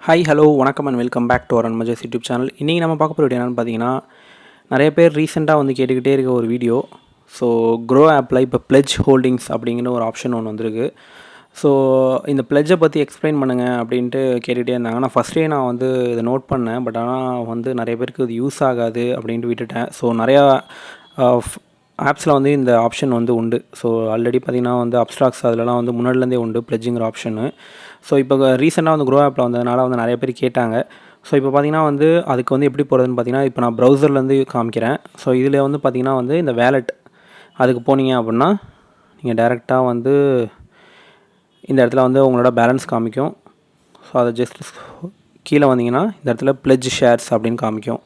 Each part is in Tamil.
ஹாய் ஹலோ வணக்கம் and welcome back to our Anmages YouTube channel. இன்றைக்கி நம்ம பார்க்க போகிற வீடியோ என்னென்னு பார்த்தீங்கன்னா, நிறைய பேர் ரீசெண்டாக வந்து கேட்டுக்கிட்டே இருக்க ஒரு வீடியோ. ஸோ க்ரோ ஆப்பில் இப்போ பிளெட்ஜ் ஹோல்டிங்ஸ் அப்படிங்கிற ஒரு ஆப்ஷன் ஒன்று வந்திருக்கு. ஸோ இந்த பிளெட்ஜை பற்றி எக்ஸ்பிளைன் பண்ணுங்கள் அப்படின்ட்டு கேட்டுகிட்டே இருந்தாங்க. நான் ஃபஸ்ட்டே நான் வந்து இதை நோட் பண்ணேன். பட் ஆனால் வந்து நிறைய பேருக்கு இது யூஸ் ஆகாது அப்படின்ட்டு விட்டுட்டேன். ஸோ நிறையா ஆப்ஸில் வந்து இந்த ஆப்ஷன் வந்து உண்டு. ஸோ ஆல்ரெடி பார்த்திங்கன்னா வந்து அப்ஸ்ட்ராக்ஸ் அதிலலாம் வந்து முன்னாடிலேருந்தே உண்டு பிளெட்ஜுங்கிற ஆப்ஷனு. ஸோ இப்போ ரீசெண்டாக வந்து க்ரோ ஆப்பில் வந்ததுனால வந்து நிறைய பேர் கேட்டாங்க. ஸோ இப்போ பார்த்திங்கன்னா வந்து அதுக்கு வந்து எப்படி போகிறதுன்னு பார்த்திங்கன்னா, இப்போ நான் ப்ரௌசர்லேருந்து காமிக்கிறேன். ஸோ இதில் வந்து பார்த்திங்கன்னா வந்து இந்த வேலெட் அதுக்கு போனீங்க அப்படின்னா நீங்கள் டேரெக்டாக வந்து இந்த இடத்துல வந்து உங்களோட பேலன்ஸ் காமிக்கும். ஸோ அதை ஜஸ்ட் கீழே வந்தீங்கன்னா இந்த இடத்துல பிளெட்ஜ் ஷேர்ஸ் அப்படின்னு காமிக்கும்.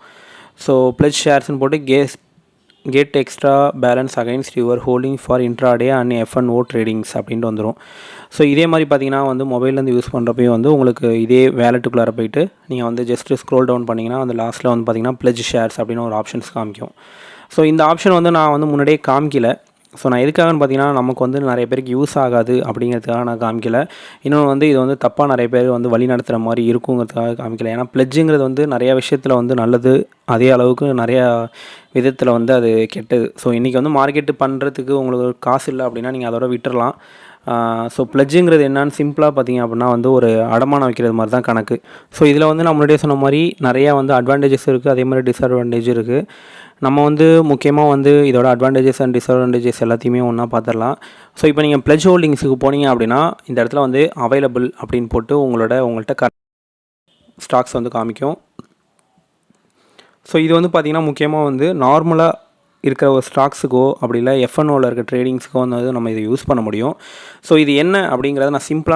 ஸோ பிளெட்ஜ் ஷேர்ஸ்னு போட்டு get extra balance against your holding for intraday and F&O tradings அப்படின்ட்டு வந்துடும். ஸோ இதே மாதிரி பார்த்தீங்கன்னா வந்து மொபைல்லேருந்து யூஸ் பண்ணுறப்பையும் வந்து உங்களுக்கு இதே வேலெட்டுக்குள்ளார போய்ட்டு நீங்கள் வந்து ஜஸ்ட்டு ஸ்க்ரோல் டவுன் பண்ணிங்கன்னா அந்த லாஸ்ட்டில் வந்து பார்த்திங்கன்னா பிளெட்ஜ் ஷேர்ஸ் அப்படின்னு ஒரு ஆப்ஷன்ஸ் காமிக்கும். ஸோ இந்த ஆப்ஷன் வந்து நான் வந்து முன்னாடியே காமிக்கல. ஸோ நான் எதுக்காகன்னு பார்த்தீங்கன்னா, நமக்கு வந்து நிறைய பேருக்கு யூஸ் ஆகாது அப்படிங்கிறதுக்காக நான் காமிக்கல. இன்னொன்று வந்து இது வந்து தப்பாக நிறைய பேர் வந்து வழி நடத்துகிற மாதிரி இருக்குங்கிறதுக்காக காமிக்கல. ஏன்னா பிளெட்ஜுங்கிறது வந்து நிறையா விஷயத்தில் வந்து நல்லது, அதே அளவுக்கு நிறையா விதத்தில் வந்து அது கெட்டது. ஸோ இன்றைக்கி வந்து மார்க்கெட்டு பண்ணுறதுக்கு உங்களுக்கு காசு இல்லை அப்படின்னா நீங்கள் அதோட விட்டுறலாம். ஸோ பிளெட்ஜுங்கிறது என்னான்னு சிம்பிளாக பார்த்தீங்க அப்படின்னா வந்து ஒரு அடமானம் வைக்கிறது மாதிரி தான் கணக்கு. ஸோ இதில் வந்து நான் முன்னாடியே சொன்ன மாதிரி நிறையா வந்து அட்வான்டேஜஸ் இருக்குது, அதே மாதிரி டிஸ்அட்வான்டேஜ் இருக்குது. நம்ம வந்து முக்கியமாக வந்து இதோட அட்வான்டேஜஸ் அண்ட் டிஸ்அட்வான்டேஜஸ் எல்லாத்தையுமே ஒன்றா பார்த்துடலாம். ஸோ இப்போ நீங்கள் பிளெட்ஜ் ஹோல்டிங்ஸுக்கு போனீங்க அப்படின்னா இந்த இடத்துல வந்து அவைலபிள் அப்படின்னு போட்டு உங்கள்கிட்ட ஸ்டாக்ஸ் வந்து காமிக்கும். ஸோ இது வந்து பார்த்திங்கன்னா முக்கியமாக வந்து நார்மலாக இருக்கிற ஒரு ஸ்டாக்ஸுக்கோ அப்படி இல்லை எஃப்என்ஓவில் இருக்க ட்ரேடிங்ஸுக்கோ வந்து நம்ம இதை யூஸ் பண்ண முடியும். ஸோ இது என்ன அப்படிங்கிறத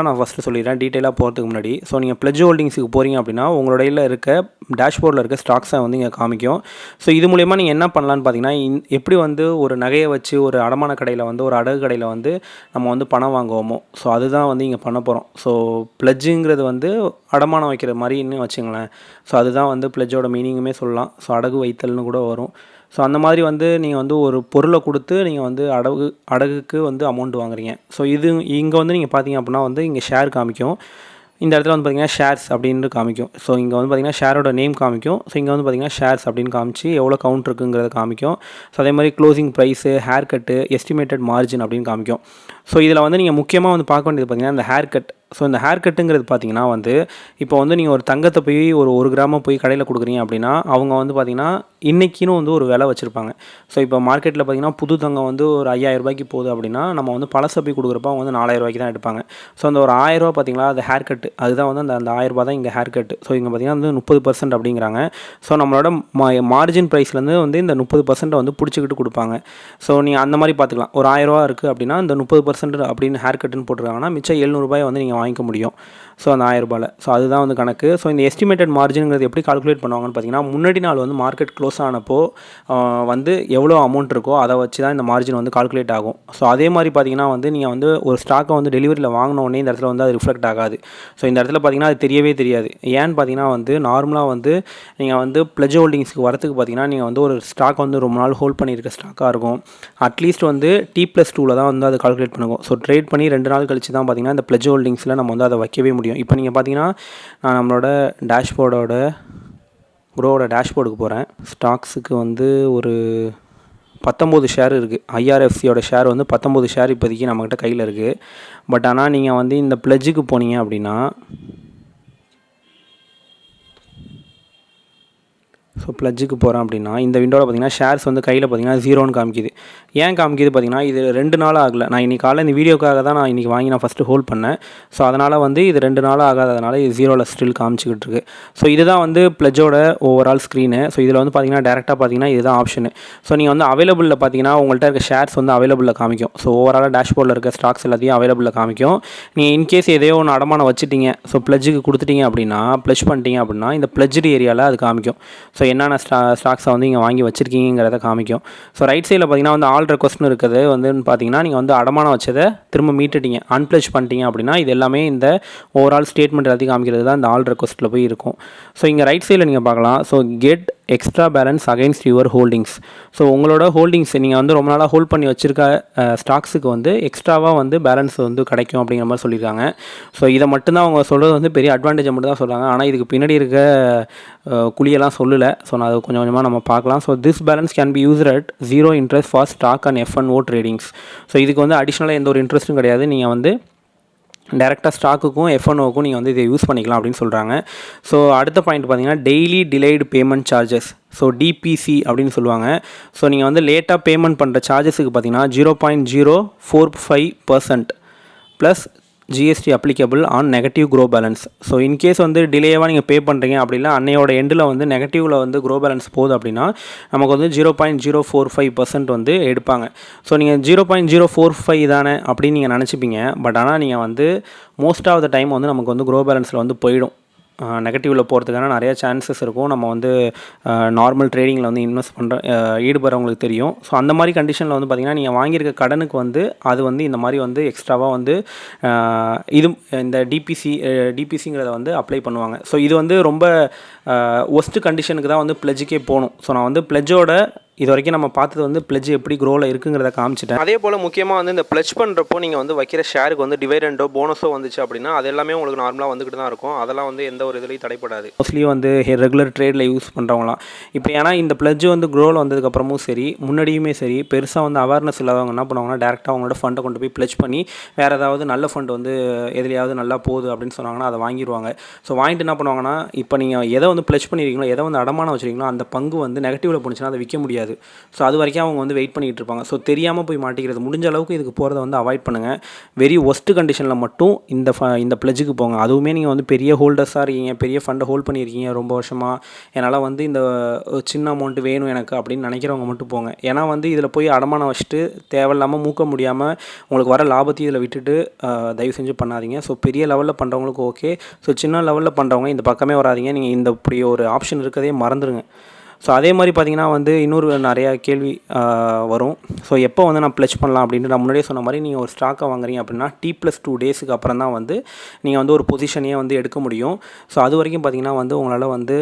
நான் ஃபஸ்ட்டு சொல்லிடுறேன் டீட்டெயிலாக போகிறதுக்கு முன்னாடி. ஸோ நீங்கள் பிளெட்ஜ் ஹோல்டிங்ஸுக்கு போகிறீங்க அப்படின்னா உங்களுடைய இருக்க டேஷ்போர்டில் இருக்க ஸ்டாக்ஸை வந்து இங்கே காமிக்கும். ஸோ இது மூலயமா நீங்கள் என்ன பண்ணலான்னு பார்த்தீங்கன்னா, எப்படி வந்து ஒரு நகையை வச்சு ஒரு அடமான கடையில் வந்து ஒரு அடகு கடையில் வந்து நம்ம வந்து பணம் வாங்குவோமோ, ஸோ அதுதான் வந்து இங்கே பண்ண போகிறோம். ஸோ பிளெட்ஜுங்கிறது வந்து அடமானம் வைக்கிற மாதிரின்னு வச்சுங்களேன். ஸோ அதுதான் வந்து பிளெட்ஜோட மீனிங்குமே சொல்லலாம். ஸோ அடகு வைத்தல்னு கூட வரும். ஸோ அந்த மாதிரி வந்து நீங்கள் வந்து ஒரு பொருளை கொடுத்து நீங்கள் வந்து அடகுக்கு வந்து அமௌண்ட் வாங்குறீங்க. ஸோ இங்கே வந்து நீங்கள் பார்த்தீங்க அப்படின்னா வந்து இங்கே ஷேர் காமிக்கும். இந்த இடத்துல வந்து பார்த்திங்கன்னா ஷேர்ஸ் அப்படின்னு காமிக்கும். ஸோ இங்கே வந்து பார்த்திங்கன்னா ஷேரோட நேம் காமிக்கும். ஸோ இங்கே வந்து பார்த்திங்கன்னா ஷேர்ஸ் அப்படின்னு காமிச்சு எவ்வளோ கவுண்ட் இருக்குங்கிறத காமிக்கும். ஸோ அதே மாதிரி closing price, haircut, estimated margin அப்படின்னு காமிக்கும். ஸோ இதில் வந்து நீங்கள் முக்கியமாக வந்து பார்க்க வேண்டியது பார்த்திங்கன்னா இந்த ஹேர் கட். ஸோ இந்த ஹேர் கட்டுங்கிறது பார்த்திங்கன்னா வந்து இப்போ வந்து நீங்கள் ஒரு தங்கத்தை போய் ஒரு கிராமம் போய் கடையில் கொடுக்குறீங்க அப்படின்னா அவங்க வந்து பார்த்திங்கன்னா இன்றைக்கின்னு வந்து ஒரு விலை வச்சுருப்பாங்க. ஸோ இப்போ மார்க்கெட்டில் பார்த்திங்கன்னா புது தங்கம் வந்து ஒரு 5000 ரூபாய்க்கு போகுது அப்படின்னா நம்ம வந்து பழசை போய் கொடுக்குறப்ப அவங்க வந்து 4000 ரூபாய்க்கு தான் எடுப்பாங்க. ஸோ அந்த ஒரு 1000 ரூபா பார்த்திங்களா அது ஹேர் கட்டு, அதுதான் வந்து அந்த 1000 ரூபா தான் இங்கே ஹேர் கட்டு. ஸோ இங்கே பார்த்திங்கன்னா வந்து 30% அப்படிங்கிறாங்க. ஸோ நம்மளோட மார்ஜின் ப்ரைஸ்லேருந்து வந்து இந்த 30% வந்து பிடிச்சிக்கிட்டு கொடுப்பாங்க. ஸோ நீங்கள் அந்த மாதிரி பார்த்துக்கலாம். ஒரு 1000 ரூபா இருக்குது அப்படின்னா இந்த 30% அப்படின்னு ஹேர் கட்டுன்னு போட்டுருக்காங்கன்னா மிச்சம் 700 ரூபாயை வந்து நீங்கள் வாங்கிக்க முடியும். ஸோ அந்த 1000 ரூபாயில். ஸோ அதுதான் வந்து கணக்கு. ஸோ இந்த எஸ்டிமேட்டட் மார்ஜின்ங்கிறது எப்படி கால்குலேட் பண்ணுவாங்கன்னு பார்த்தீங்கன்னா, முன்னாடி நாள் வந்து மார்க்கெட் க்ளோஸ் ஆனப்போ வந்து எவ்வளோ அமௌண்ட் இருக்கோ அதை வச்சு தான் இந்த மார்ஜின் வந்து கால்குலேட் ஆகும். ஸோ அதே மாதிரி பார்த்தீங்கன்னா வந்து நீங்கள் வந்து ஒரு ஸ்டாக்கை வந்து டெலிவரியில் வாங்கினோடனே இந்த இடத்துல வந்து அது ரிஃப்ளெக்ட் ஆகாது. ஸோ இந்த இடத்துல பார்த்தீங்கன்னா அது தெரியவே தெரியாது. ஏன்னு பார்த்தீங்கன்னா வந்து நார்மலாக வந்து நீங்கள் வந்து பிளெட்ஜ் ஹோல்டிங்ஸ்க்கு வரத்துக்கு பார்த்தீங்கன்னா நீங்கள் வந்து ஒரு ஸ்டாக் வந்து ரொம்ப நாள் ஹோல்ட் பண்ணியிருக்க ஸ்டாக்காக இருக்கும். அட்லீஸ்ட் வந்து T+2 தான் வந்து அது கால்குலேட் பண்ணுவோம். ஸோ ட்ரேட் பண்ணி 2 நாள் கழிச்சு தான் பார்த்தீங்கன்னா இந்த பிளெட்ஜ் ஹோல்டிங்ஸில் நம்ம வந்து அதை வைக்கவே முடியும். இப்போ நீங்கள் பார்த்தீங்கன்னா நான் நம்மளோட க்ரோவோட டேஷ்போர்டுக்கு போகிறேன். ஸ்டாக்ஸுக்கு வந்து ஒரு 19 ஷேர் இருக்குது. IRFCயோட ஷேர் வந்து 19 ஷேர் இப்போதைக்கு நம்மக்கிட்ட கையில் இருக்குது. பட் ஆனால் நீங்கள் வந்து இந்த பிளெட்ஜுக்கு போனீங்க அப்படின்னா ஸோ பிளெட்ஜுக்கு போகிறேன் அப்படின்னா இந்த விண்டோவில் பார்த்திங்கன்னா ஷேர்ஸ் வந்து கையில் பார்த்திங்கன்னா 0ன்னு காமிக்குது. ஏன் காமிக்குது பார்த்திங்கன்னா இது 2 நாள் ஆகலை. நான் இன்றைக்கி காலையில் இந்த வீடியோக்காக தான் நான் இன்றைக்கி வாங்கி நான் ஃபஸ்ட்டு ஹோல்ட் பண்ணேன். ஸோ அதனால் வந்து இது 2 நாள் ஆகாததுனால இது 0ல் ஸ்டில் காமிச்சிக்கிட்டு இருக்குது. ஸோ இதுதான் வந்து பிளெட்ஜோட ஓவரால் ஸ்க்ரீனு. ஸோ இதில் வந்து பார்த்திங்கன்னா டேரெக்டாக பார்த்திங்கன்னா இதுதான் ஆப்ஷனு. ஸோ நீங்கள் வந்து அவைலபிளில் பார்த்திங்கன்னா உங்கள்கிட்ட இருக்க ஷேர்ஸ் வந்து அவைலபிளில் காமிக்கும். ஸோ ஓவராலாக டேஷ்போர்டில் இருக்க ஸ்டாக்ஸ் எல்லாத்தையும் அவைலபிளில் காமிக்கும். நீங்கள் இன்கேஸ் எதையோ ஒன்று அடமானம் வச்சுட்டீங்க, ஸோ பிளெட்ஜுக்கு கொடுத்துட்டீங்க அப்படின்னா பிளெட்ஜ் பண்ணிட்டீங்க அப்படின்னா இந்த பிளெட்ஜ்டு ஏரியாவில் அது காமிக்கும். ஸோ என்னென்ன ஸ்டாக்ஸை வந்து நீங்கள் வாங்கி வச்சுருக்கீங்கிறத காமிக்கும். ஸோ ரைட் சைடில் பார்த்தீங்கன்னா வந்து ஆல் ரெக்வஸ்ட்னு இருக்குது வந்து பார்த்தீங்கன்னா நீங்கள் வந்து அடமானம் வச்சதை திரும்ப மீட்டுட்டீங்க, அன்பிளட்ஜ் பண்ணிட்டீங்க அப்படின்னா இது எல்லாமே இந்த ஓவரால் ஸ்டேட்மெண்ட் எல்லாத்தையும் காமிக்கிறது தான் இந்த ஆல் ரெக்வஸ்ட்டில் போய் இருக்கும். ஸோ இங்கே ரைட் சைடில் நீங்கள் பார்க்கலாம். So get extra balance against your holdings. So உங்களோட ஹோல்டிங்ஸ் நீங்கள் வந்து ரொம்ப நாளாக ஹோல்ட் பண்ணி வச்சுருக்க ஸ்டாக்ஸுக்கு வந்து எக்ஸ்ட்ராவாக வந்து பேலன்ஸ் வந்து கிடைக்கும் அப்படிங்கிற மாதிரி சொல்லியிருக்காங்க. ஸோ இதை மட்டும்தான் அவங்க சொல்கிறது வந்து பெரிய அட்வான்டேஜை மட்டும் தான் சொல்கிறாங்க. ஆனால் இதுக்கு பின்னாடி இருக்க குழியெல்லாம் சொல்லலை. ஸோ நான் அதை கொஞ்சம் கொஞ்சமாக நம்ம பார்க்கலாம். So this balance can be used at 0 interest for stock and F&O tradings. So இதுக்கு வந்து அடிஷ்னலாக எந்த ஒரு இன்ட்ரெஸ்ட்டும் கிடையாது. நீங்கள் வந்து டேரெக்டாக ஸ்டாக்குக்கும் F&Oக்கும் நீங்கள் வந்து இதை யூஸ் பண்ணிக்கலாம் அப்படின்னு சொல்கிறாங்க. ஸோ அடுத்த பாயிண்ட் பார்த்தீங்கன்னா daily delayed payment charges. So DPC அப்படின்னு சொல்லுவாங்க. ஸோ நீங்கள் வந்து லேட்டாக பேமெண்ட் பண்ணுற சார்ஜஸுக்கு பார்த்தீங்கன்னா 0.045% plus GST applicable on negative grow balance. So in case வந்து டிலேவாக நீங்கள் பே பண்ணுறீங்க அப்படின்னா அன்னையோட எண்டில் வந்து நெகட்டிவில் வந்து க்ரோ பேலன்ஸ் போகுது அப்படின்னா நமக்கு வந்து 0.045% வந்து எடுப்பாங்க. ஸோ நீங்கள் 0.045 தானே அப்படின்னு நீங்கள் நினச்சிப்பீங்க. பட் ஆனால் நீங்கள் வந்து மோஸ்ட் ஆஃப் த டைம் வந்து நமக்கு வந்து க்ரோ பேலன்ஸில் வந்து போயிடும். நெகட்டிவில் போகிறதுக்கான நிறையா சான்சஸ் இருக்கும். நம்ம வந்து நார்மல் ட்ரேடிங்கில் வந்து இன்வெஸ்ட் ஈடுபடுறவங்களுக்கு தெரியும். ஸோ அந்த மாதிரி கண்டிஷனில் வந்து பார்த்திங்கன்னா நீங்கள் வாங்கியிருக்க கடனுக்கு வந்து அது வந்து இந்த மாதிரி வந்து எக்ஸ்ட்ராவாக வந்து இது இந்த டிபிசிங்கிறத வந்து அப்ளை பண்ணுவாங்க. ஸோ இது வந்து ரொம்ப ஒஸ்ட்டு கண்டிஷனுக்கு தான் வந்து பிளட்ஜுக்கே போகணும். ஸோ நான் வந்து பிளட்ஜோட இது வரைக்கும் நம்ம பார்த்தது வந்து பிளட்ஜ் எப்படி க்ரோவில் இருக்குங்கிறத காமிச்சிட்டேன். அதே போல் முக்கியமாக வந்து இந்த பிளட்ஜ் பண்ணுறப்போ நீங்கள் வந்து வைக்கிற ஷேருக்கு வந்து டிவைடண்டோ போனஸோ வந்துச்சு அப்படின்னா அது எல்லாமே உங்களுக்கு நார்மலாக வந்துக்கிட்டு தான் இருக்கும். அதெல்லாம் வந்து எந்த ஒரு இதுலையும் தடைப்படாது. மோஸ்ட்லி வந்து ரெகுலர் ட்ரேடில் யூஸ் பண்ணுறவங்களாம் இப்போ ஏன்னா இந்த பிளட்ஜ் வந்து க்ரோவில் வந்ததுக்கப்புறமும் சரி முன்னாடியுமே சரி பெருசாக வந்து அவேர்னஸ் இல்லாதவங்க என்ன பண்ணுவாங்கன்னா டேரெக்டாக அவங்களோட ஃபண்டை கொண்டு போய் பிளட்ஜ் பண்ணி வேறு ஏதாவது நல்ல ஃபண்ட் வந்து எதுலையாவது நல்லா போகுது அப்படின்னு சொன்னாங்கன்னா அதை வாங்கிடுவாங்க. ஸோ வாங்கிட்டு என்ன பண்ணுவாங்கன்னா இப்போ நீங்கள் எதை வந்து பிளட்ஜ் பண்ணியிருக்கீங்களோ எதை வந்து அடமானம் வச்சுருக்கீங்களோ அந்த பங்கு வந்து நெகட்டிவில் போணுச்சுன்னா அதை விற்க முடியாது. ஸோ அது வரைக்கும் அவங்க வந்து வெயிட் பண்ணிகிட்டு இருப்பாங்க. ஸோ தெரியாமல் போய் மாட்டிக்கிறது முடிஞ்ச அளவுக்கு இதுக்கு போகிறத வந்து அவாய்ட் பண்ணுங்கள். வெரி ஒஸ்ட்டு கண்டிஷனில் மட்டும் இந்த பிளட்ஜுக்கு போங்க. அதுவுமே நீங்கள் வந்து பெரிய ஹோல்டர்ஸாக இருக்கீங்க, பெரிய ஃபண்டை ஹோல்ட் பண்ணியிருக்கீங்க ரொம்ப வருஷமாக, என்னால் வந்து இந்த சின்ன அமௌண்ட் வேணும் எனக்கு அப்படின்னு நினைக்கிறவங்க மட்டும் போங்க. ஏன்னா வந்து இதில் போய் அடமானம் வச்சுட்டு தேவையில்லாமல் மூக்க முடியாமல் உங்களுக்கு வர லாபத்தையும் இதில் விட்டுட்டு தயவு செஞ்சு பண்ணாதீங்க. ஸோ பெரிய லெவலில் பண்ணுறவங்களுக்கு ஓகே. ஸோ சின்ன லெவலில் பண்ணுறவங்க இந்த பக்கமே வராதிங்க. நீங்கள் இந்த இப்படி ஒரு ஆப்ஷன் இருக்கதே மறந்துடுங்க. ஸோ அதே மாதிரி பார்த்திங்கன்னா வந்து இன்னொரு நிறையா கேள்வி வரும். ஸோ எப்போ வந்து நான் பிளட்ஜ் பண்ணலாம் அப்படின்ட்டு நான் முன்னாடியே சொன்ன மாதிரி நீங்கள் ஒரு ஸ்டாக்கை வாங்குறீங்க அப்படின்னா T+2 டேஸுக்கு அப்புறம் தான் வந்து நீங்கள் வந்து ஒரு பொசிஷனையே வந்து எடுக்க முடியும். ஸோ அது வரைக்கும் பார்த்திங்கன்னா வந்து உங்களால் வந்து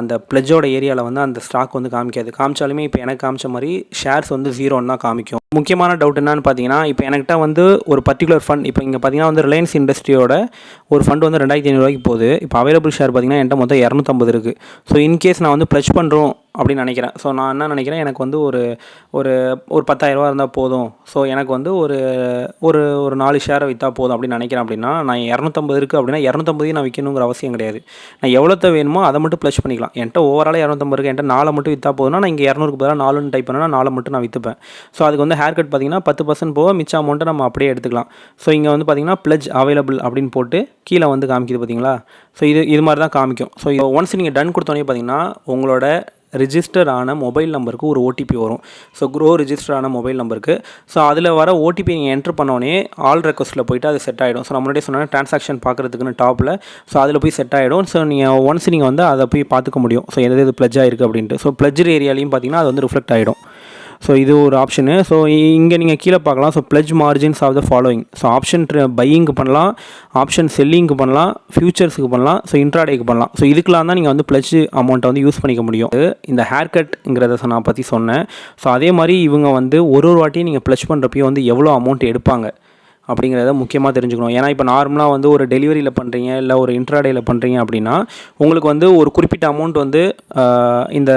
அந்த பிளட்ஜோட ஏரியாவில் வந்து அந்த ஸ்டாக் வந்து காமிச்சாலுமே இப்போ எனக்கு காமிச்ச மாதிரி ஷேர்ஸ் வந்து 0ன்னு தான் காமிக்கும். முக்கியமான டவுட் என்னன்னு பார்த்தீங்கன்னா இப்போ என்கிட்ட வந்து ஒரு பர்டிகுலர் ஃபண்ட் இப்போ இங்கே பார்த்தீங்கன்னா வந்து ரிலையன்ஸ் இண்டஸ்ட்ரியோட ஒரு ஃபண்ட் வந்து 2500 போகுது. இப்போ அவைலபிள் ஷேர் பார்த்தீங்கன்னா என்கிட்ட மொத்தம் 250 இருக்குது. ஸோ இன்கேஸ் நான் வந்து பிளட்ஜ் பண்ணுறோம் அப்படின்னு நினைக்கிறேன். ஸோ நான் என்ன நினைக்கிறேன் எனக்கு வந்து ஒரு ஒரு ஒரு 10,000 இருந்தால் போதும். ஸோ எனக்கு வந்து ஒரு ஒரு ஒரு 4 ஷேரை விற்றா போதும் அப்படின்னு நினைக்கிறேன். அப்படின்னா நான் 250 இருக்குது அப்படின்னா 250 நான் விற்கணுங்கிற அவசியம் கிடையாது. நான் எவ்வளோத்த வேணுமோ அதை மட்டும் பிளட்ஜ் பண்ணிக்கலாம். என்கிட்ட ஓவரால் 250 இருக்குது, என்கிட்ட 4 மட்டும் விற்றா போதும்னா நான் இங்கே 200க்கு பதிலாக 4ன்னு டைப் பண்ணால் 4 மட்டும் நான் விற்றுப்பேன். ஸோ அதுக்கு வந்து ஹேர் கட் பார்த்திங்கன்னா 10% போக மிச்ச அமௌண்ட்டை நம்ம அப்படியே எடுத்துக்கலாம். ஸோ இங்கே வந்து பார்த்திங்கன்னா பிளட்ஜ் அவைலபிள் அப்படின்னு போட்டு கீழே வந்து காமிக்குது பார்த்தீங்களா. ஸோ இது மாதிரி தான் காமிக்கும். ஸோ ஒன்ஸ் நீங்கள் டன் கொடுத்தோன்னே பார்த்திங்கன்னா உங்களோட ரிஜிஸ்டர் ஆன மொபைல் நம்பருக்கு ஒரு ஓடிபி வரும். ஸோ க்ரோ ரிஜிஸ்டர் ஆன மொபைல் நம்பருக்கு. ஸோ அதில் வர ஓடிபி நீங்கள் என்ட்ரு பண்ணோடனே ஆல் ரெக்வஸ்ட்டில் போய்ட்டு அது செட் ஆகிடும். ஸோ நான் முன்னாடியே சொன்னால் ட்ரான்சாக்ஷன் பார்க்குறதுக்குன்னு டாப்பில் ஸோ அதில் போய் செட் ஆகிடும். ஸோ நீங்கள் ஒன்ஸ் நீங்கள் வந்து அதை போய் பார்த்துக்க முடியும். ஸோ எது பிளட்ஜ் ஆகிருக்கு அப்படின்ட்டு. ஸோ பிளட்ஜ் ஏரியாலையும் பார்த்தீங்கன்னா அது வந்து ரிஃப்ளெக்ட் ஆகிடும். ஸோ இது ஒரு ஆப்ஷனு. ஸோ இங்கே நீங்கள் கீழே பார்க்கலாம். So pledge margins of the following. So option பையிங்க்கு பண்ணலாம், ஆப்ஷன் செல்லிங்க்கு பண்ணலாம், ஃபியூச்சர்ஸுக்கு பண்ணலாம், ஸோ இன்ட்ராடேக்கு பண்ணலாம். ஸோ இதுக்கெலாம் தான் நீங்கள் வந்து பிளட்ஜ் அமௌண்ட்டை வந்து யூஸ் பண்ணிக்க முடியும். இந்த ஹேர் கட்ங்கிறத நான் பற்றி சொன்னேன். ஸோ அதே மாதிரி இவங்க வந்து ஒரு வாட்டியும் நீங்கள் பிளட்ஜ் பண்ணுறப்பையும் வந்து எவ்வளோ அமௌண்ட் எடுப்பாங்க அப்படிங்கிறத முக்கியமாக தெரிஞ்சுக்கணும். ஏன்னா இப்போ நார்மலாக வந்து ஒரு டெலிவரியில் பண்ணுறீங்க இல்லை ஒரு இன்ட்ராடேயில் பண்ணுறீங்க அப்படின்னா உங்களுக்கு வந்து ஒரு குறிப்பிட்ட அமௌண்ட் வந்து இந்த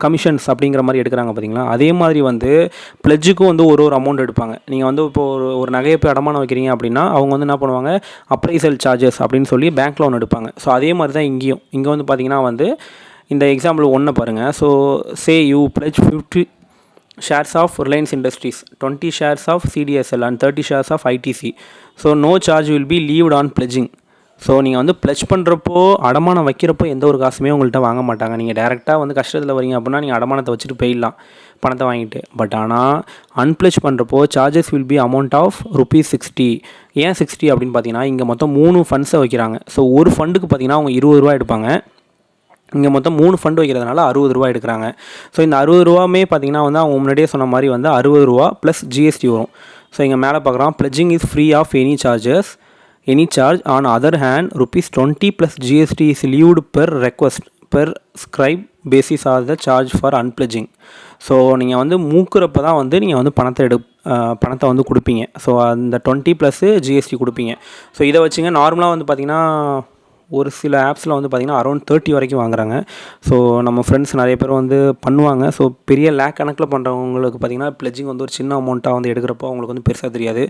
கமிஷன்ஸ் அப்படிங்கிற மாதிரி எடுக்கிறாங்க பார்த்தீங்களா. அதே மாதிரி வந்து பிளட்ஜுக்கும் வந்து ஒரு அமௌண்ட் எடுப்பாங்க. நீங்கள் வந்து இப்போ ஒரு நகையை போய் அடமானம் வைக்கிறீங்க அப்படின்னா அவங்க வந்து என்ன பண்ணுவாங்க, அப்ரைசல் சார்ஜஸ் அப்படின்னு சொல்லி பேங்க் லோன் எடுப்பாங்க. ஸோ அதே மாதிரி தான் இங்கே வந்து பார்த்திங்கன்னா வந்து இந்த எக்ஸாம்பிள் ஒன்று பாருங்கள். So say you fledged 50 shares of Reliance Industries, 20 shares of CDSL and 30 shares of ITC. So no charge will be levied on pledging. So நீங்கள் வந்து பிளட்ஜ் பண்ணுறப்போ அடமானம் வைக்கிறப்போ எந்த ஒரு காசுமே உங்கள்கிட்ட வாங்க மாட்டாங்க. நீங்கள் டேரெக்டாக வந்து கஷ்டத்தில் வரீங்க அப்படின்னா நீங்கள் அடமானத்தை வச்சுட்டு போயிடலாம் பணத்தை வாங்கிட்டு. பட் ஆனால் அன்பிளட்ஜ் பண்ணுறப்போ charges will be amount of ₹60. ஏன் 60 அப்படின்னு பார்த்தீங்கன்னா இங்கே மொத்தம் 3 ஃபண்ட்ஸை வைக்கிறாங்க. ஸோ ஒரு ஃபண்டுக்கு பார்த்தீங்கன்னா அவங்க ₹20 எடுப்பாங்க. இங்கே மொத்தம் 3 ஃபண்ட் வைக்கிறதுனால ரூ. 60 எடுக்கிறாங்க. ஸோ இந்த ரூ. 60 பார்த்தீங்கன்னா வந்து அவங்க முன்னாடியே சொன்ன மாதிரி வந்து ரூ. 60 ப்ளஸ் ஜிஎஸ்டி வரும். ஸோ இங்கே மேலே பார்க்குறோம், pledging is free of any charge on other hand ₹20 plus GST is levied per request per scrip basis are the charge for unpledging. So நீங்கள் வந்து மூக்குறப்ப தான் வந்து நீங்கள் வந்து பணத்தை வந்து கொடுப்பீங்க. ஸோ அந்த 20 ப்ளஸ்ஸு ஜிஎஸ்டி கொடுப்பீங்க. ஸோ இதை வச்சுங்க நார்மலாக வந்து பார்த்திங்கன்னா ஒரு சில ஆப்ஸில் வந்து பார்த்திங்கன்னா அரௌண்ட் 30 வரைக்கும் வாங்குறாங்க. ஸோ நம்ம ஃப்ரெண்ட்ஸ் நிறைய பேர் வந்து பண்ணுவாங்க. ஸோ பெரிய லேக் கணக்கில் பண்ணுறவங்களுக்கு பார்த்திங்கன்னா பிளட்ஜிங் வந்து ஒரு சின்ன அமௌண்ட்டாக வந்து எடுக்கிறப்போ அவங்களுக்கு வந்து பெருசாக தெரியாது.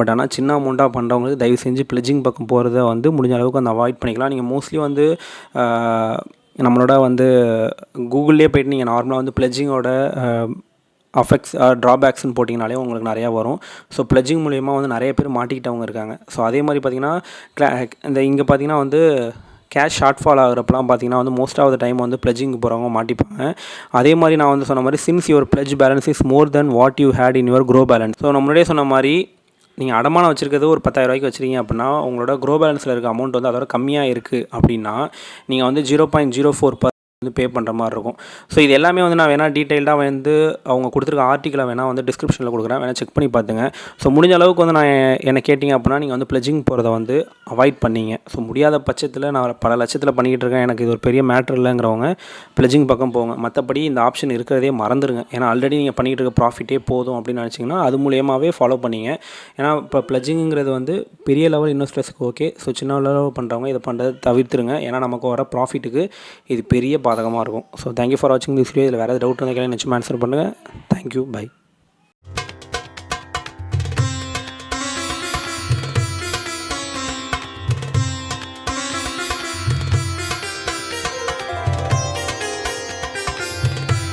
பட் ஆனால் சின்ன அமௌண்ட்டாக பண்ணுறவங்களுக்கு தயவு செஞ்சு பிளட்ஜிங் பக்கம் போகிறத வந்து முடிஞ்ச அளவுக்கு அந்த அவாய்ட் பண்ணிக்கலாம். நீங்கள் மோஸ்ட்லி வந்து நம்மளோட வந்து கூகுள்லேயே போய்ட்டு நீங்கள் நார்மலாக வந்து பிளட்ஜிங்கோட அஃபெக்ட்ஸ் ட்ராபேக்ஸ்ன்னு போட்டிங்கனாலே உங்களுக்கு நிறையா வரும். ஸோ பிளட்ஜிங் மூலிமா வந்து நிறைய பேர் மாட்டிக்கிட்டவங்க இருக்காங்க. ஸோ அதே மாதிரி பார்த்திங்கன்னா இங்கே பார்த்திங்கன்னா வந்து கேஷ் ஷார்ட்ஃபால் ஆகிறப்பலாம் பார்த்திங்கன்னா வந்து மோஸ்ட் ஆஃப் த டைம் வந்து பிளட்ஜிங் போகிறவங்க மாட்டிப்பாங்க. அதே மாதிரி நான் வந்து சொன்ன மாதிரி since your pledge balance is more then what you had in your gross balance. So நம்மளுடைய சொன்ன மாதிரி நீங்கள் அடமானம் வச்சுருக்கிறது ஒரு 10,000 வச்சுருக்கீங்க அப்படின்னா உங்களோட க்ரோ பேலன்ஸில் இருக்க அமௌண்ட் வந்து அதோட கம்மியாக இருக்குது அப்படின்னா நீங்கள் வந்து 0.04% வந்து பே பண்ணுற மாதிரி இருக்கும். ஸோ இது எல்லாமே வந்து நான் வேணால் டீட்டெயில்டாக வந்து அவங்க கொடுத்துருக்க ஆர்டிக்கலை வேணால் வந்து டிஸ்கிரிப்ஷனில் கொடுக்குறேன், வேணால் செக் பண்ணி பார்த்துங்க. ஸோ முடிஞ்ச அளவுக்கு வந்து நான் என்ன கேட்டிங்க அப்படின்னா நீங்கள் வந்து பிளட்ஜிங் போகிறத வந்து அவாய்ட் பண்ணிங்க. ஸோ முடியாத பட்சத்தில் நான் பல லட்சத்தில் பண்ணிக்கிட்டு இருக்கேன், எனக்கு இது ஒரு பெரிய மேட்ரு இல்லைங்கிறவங்க பிளட்ஜிங் பக்கம் போங்க. மற்றபடி இந்த ஆப்ஷன் இருக்கிறதே மறந்துடுங்க. ஏன்னா ஆல்ரெடி நீங்கள் பண்ணிக்கிட்டு இருக்க ப்ராஃபிட்டே போதும் அப்படின்னு நினச்சிங்கன்னா அது மூலியமாகவே ஃபாலோ பண்ணிங்க. ஏன்னா இப்போ பிளட்ஜிங்கிறது வந்து பெரிய லெவல் இன்வெஸ்டர்ஸ்க்கு ஓகே. ஸோ சின்ன லெவல் பண்ணுறவங்க இதை பண்ணுறதை தவிர்த்துருங்க. ஏன்னா நமக்கு வர ப்ராஃபிட்டுக்கு இது பெரிய பாதகமாக இருக்கும். ஸோ தேங்க்யூ ஃபார் வாட்சிங் திஸ் வீடியோ. இதில் வேறு டவுட் இருந்தால் நினச்சி ஆன்சர் பண்ணுங்கள். Thank you, by.